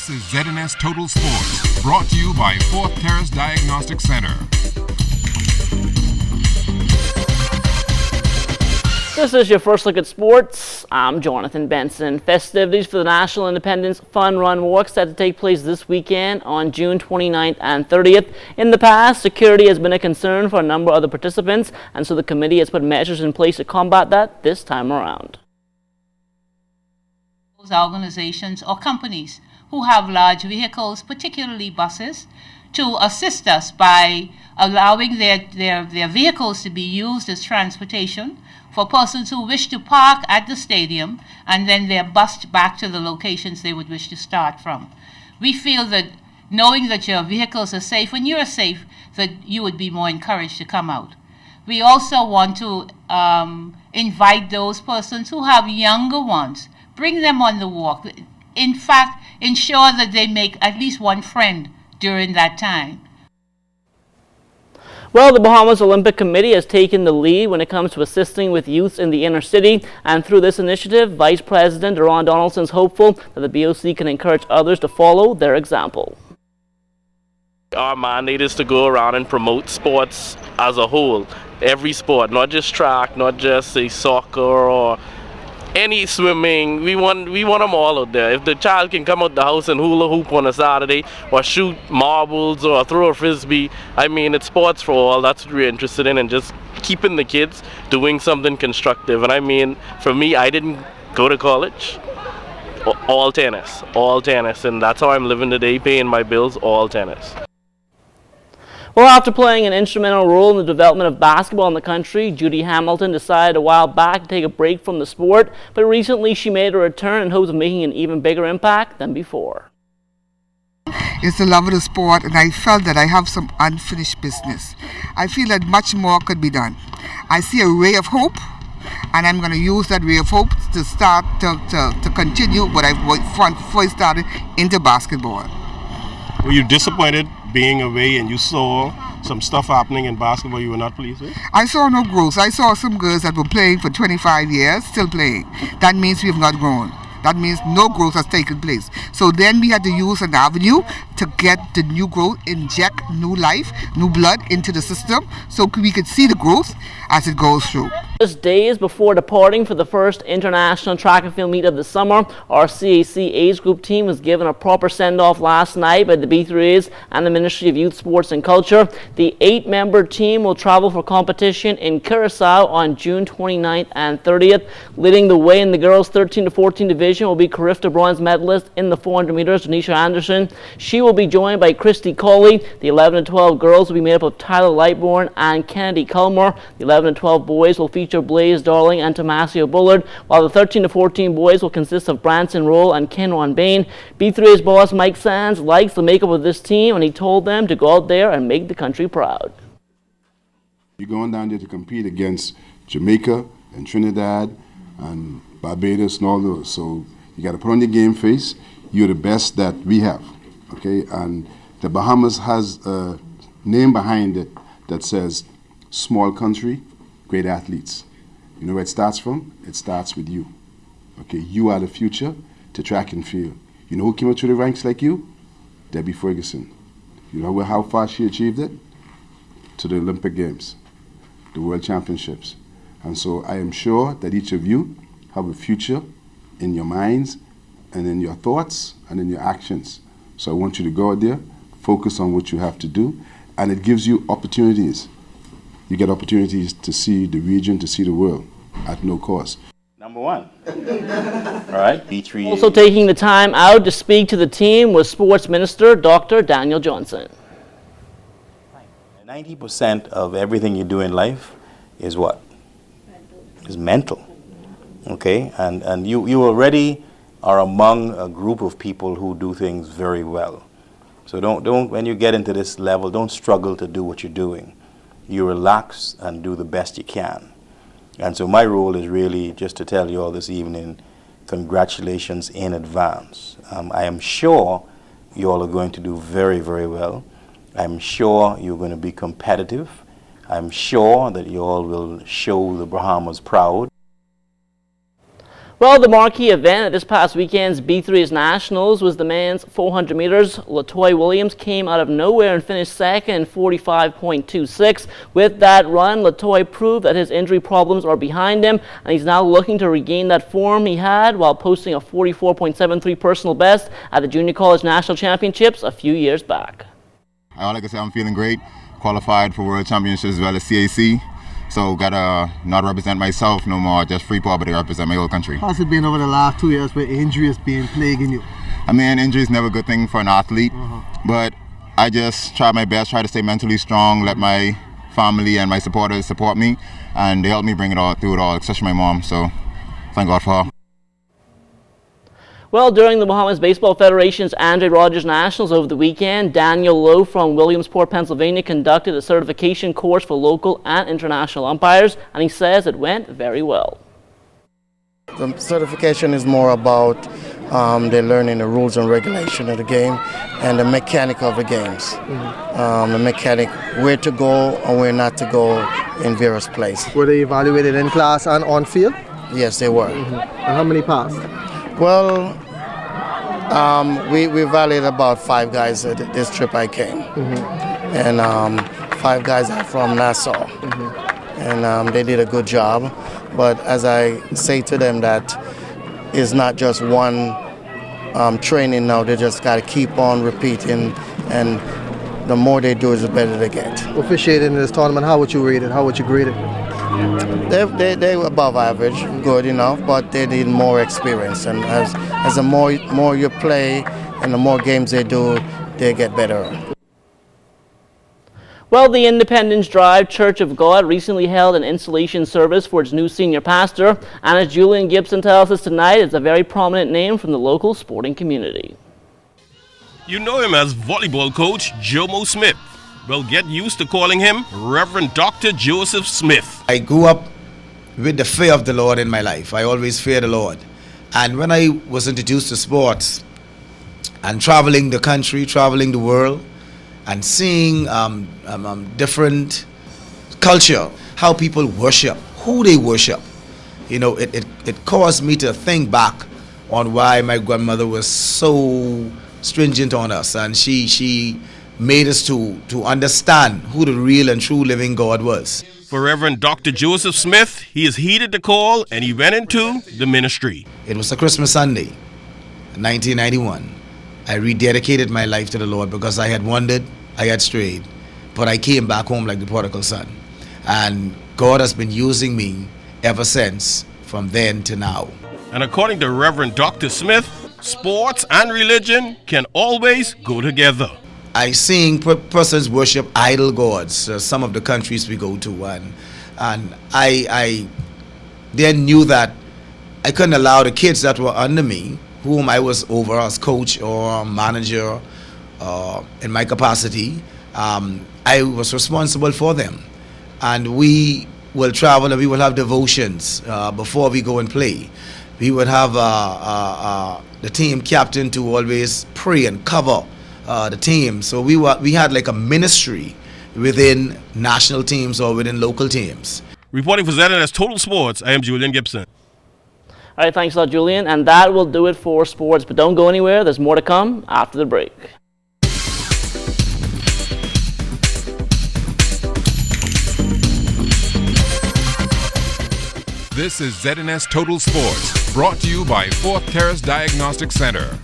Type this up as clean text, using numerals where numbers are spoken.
This is ZNS Total Sports, brought to you by Thurs Diagnostic Center. This is your first look at sports. I'm Jonathan Benson. Festivities for the National Independence Fun Run Walk set to take place this weekend on June 29th and 30th. In the past, security has been a concern for a number of the participants, and so the committee has put measures in place to combat that this time around. Those organizations or companies who have large vehicles, particularly buses, to assist us by allowing their vehicles to be used as transportation for persons who wish to park at the stadium, and then they're bused back to the locations they would wish to start from. We feel that knowing that your vehicles are safe, when you're safe, that you would be more encouraged to come out. We also want to invite those persons who have younger ones, bring them on the walk. In fact, ensure that they make at least one friend during that time. Well, the Bahamas Olympic Committee has taken the lead when it comes to assisting with youth in the inner city, and through this initiative, Vice President Ron Donaldson is hopeful that the BOC can encourage others to follow their example. Our mandate is to go around and promote sports as a whole, every sport, not just track, not just say soccer or any swimming. We want them all out there. If the child can come out the house and hula hoop on a Saturday, or shoot marbles, or throw a frisbee, I mean, it's sports for all. That's what we're interested in, and just keeping the kids doing something constructive. And I mean, for me, I didn't go to college. All tennis, and that's how I'm living today, paying my bills, all tennis. Well, after playing an instrumental role in the development of basketball in the country, Judy Hamilton decided a while back to take a break from the sport, but recently she made a return in hopes of making an even bigger impact than before. It's the love of the sport, and I felt that I have some unfinished business. I feel that much more could be done. I see a ray of hope, and I'm going to use that ray of hope to start to continue what I first started into basketball. Were you disappointed being away and you saw some stuff happening in basketball you were not pleased with? I saw no growth. I saw some girls that were playing for 25 years still playing. That means we have not grown. That means no growth has taken place. So then we had to use an avenue to get the new growth, inject new life, new blood into the system so we could see the growth as it goes through. Just days before departing for the first international track and field meet of the summer, our CAC age group team was given a proper send-off last night by the B3As and the Ministry of Youth, Sports and Culture. The 8-member team will travel for competition in Curacao on June 29th and 30th. Leading the way in the girls 13 to 14 division will be Carifta bronze medalist in the 400 meters, Denisha Anderson. She will be joined by Christy Colley. The 11 to 12 girls will be made up of Tyler Lightbourne and Kennedy Culmore. The 11 to 12 boys will feature Blaze Darling and Tomasio Bullard, while the 13 to 14 boys will consist of Branson Roll and Kenwan Bain. B3A's boss Mike Sands likes the makeup of this team, and he told them to go out there and make the country proud. You're going down there to compete against Jamaica and Trinidad and Barbados and all those, so you got to put on your game face. You're the best that we have, okay? And the Bahamas has a name behind it that says small country, great athletes. You know where it starts from? It starts with you. Okay, you are the future to track and field. You know who came up through the ranks like you? Debbie Ferguson. You know how far she achieved it? To the Olympic Games, the World Championships. And so I am sure that each of you have a future in your minds and in your thoughts and in your actions. So I want you to go out there, focus on what you have to do, and it gives you opportunities. You get opportunities to see the region, to see the world at no cost. Number one. All right, B3. Also taking the time out to speak to the team was Sports Minister Dr. Daniel Johnson. 90% of everything you do in life is what? Is mental. Okay, and you already are among a group of people who do things very well. So don't when you get into this level, don't struggle to do what you're doing. You relax and do the best you can. And so my role is really just to tell you all this evening, congratulations in advance. I am sure you all are going to do very, very well. I'm sure you're going to be competitive. I'm sure that you all will show the Bahamas proud. Well, the marquee event at this past weekend's B3's Nationals was the men's 400 meters. LaToy Williams came out of nowhere and finished second in 45.26. With that run, LaToy proved that his injury problems are behind him, and he's now looking to regain that form he had while posting a 44.73 personal best at the Junior College National Championships a few years back. Like I said, I'm feeling great. Qualified for World Championships as well as CAC. So gotta not represent myself no more, just Freeport, but I represent my whole country. How's it been over the last 2 years where injury has been plaguing you? I mean, injury is never a good thing for an athlete, but I just try my best, try to stay mentally strong, let my family and my supporters support me, and they helped me bring it all through it all, especially my mom, so thank God for her. Well, during the Bahamas Baseball Federation's Andre Rogers Nationals over the weekend, Daniel Lowe from Williamsport, Pennsylvania conducted a certification course for local and international umpires, and he says it went very well. The certification is more about they're learning the rules and regulation of the game and the mechanic of the games. The mechanic, where to go and where not to go in various places. Were they evaluated in class and on field? Yes, they were. And how many passed? Well, we evaluated about 5 guys at this trip I came. And 5 guys are from Nassau. And they did a good job. But as I say to them, that is not just one training now. They just got to keep on repeating. And the more they do, the better they get. Officiating in this tournament, how would you rate it? How would you grade it? They were above average, good enough, but they need more experience. And as the more you play and the more games they do, they get better. Well, the Independence Drive Church of God recently held an installation service for its new senior pastor, and as Julian Gibson tells us tonight, it's a very prominent name from the local sporting community. You know him as volleyball coach Jomo Smith. Well, get used to calling him Reverend Dr. Joseph Smith. I grew up with the fear of the Lord in my life. I always feared the Lord. And when I was introduced to sports and traveling the country, traveling the world, and seeing different culture, how people worship, who they worship, you know, it caused me to think back on why my grandmother was so stringent on us, and she made us to understand who the real and true living God was. For Reverend Dr. Joseph Smith, he has heeded the call and he went into the ministry. It was a Christmas Sunday, 1991. I rededicated my life to the Lord because I had wandered, I had strayed, but I came back home like the prodigal son. And God has been using me ever since, from then to now. And according to Reverend Dr. Smith, sports and religion can always go together. I seen persons worship idol gods, some of the countries we go to, and I then knew that I couldn't allow the kids that were under me, whom I was over as coach or manager in my capacity, I was responsible for them. And we will travel and we will have devotions before we go and play. We would have the team captain to always pray and cover the team. So we had like a ministry within national teams or within local teams. Reporting for ZNS Total Sports, I am Julian Gibson. All right, thanks a lot, Julian. And that will do it for sports. But don't go anywhere. There's more to come after the break. This is ZNS Total Sports, brought to you by Fourth Terrace Diagnostic Center.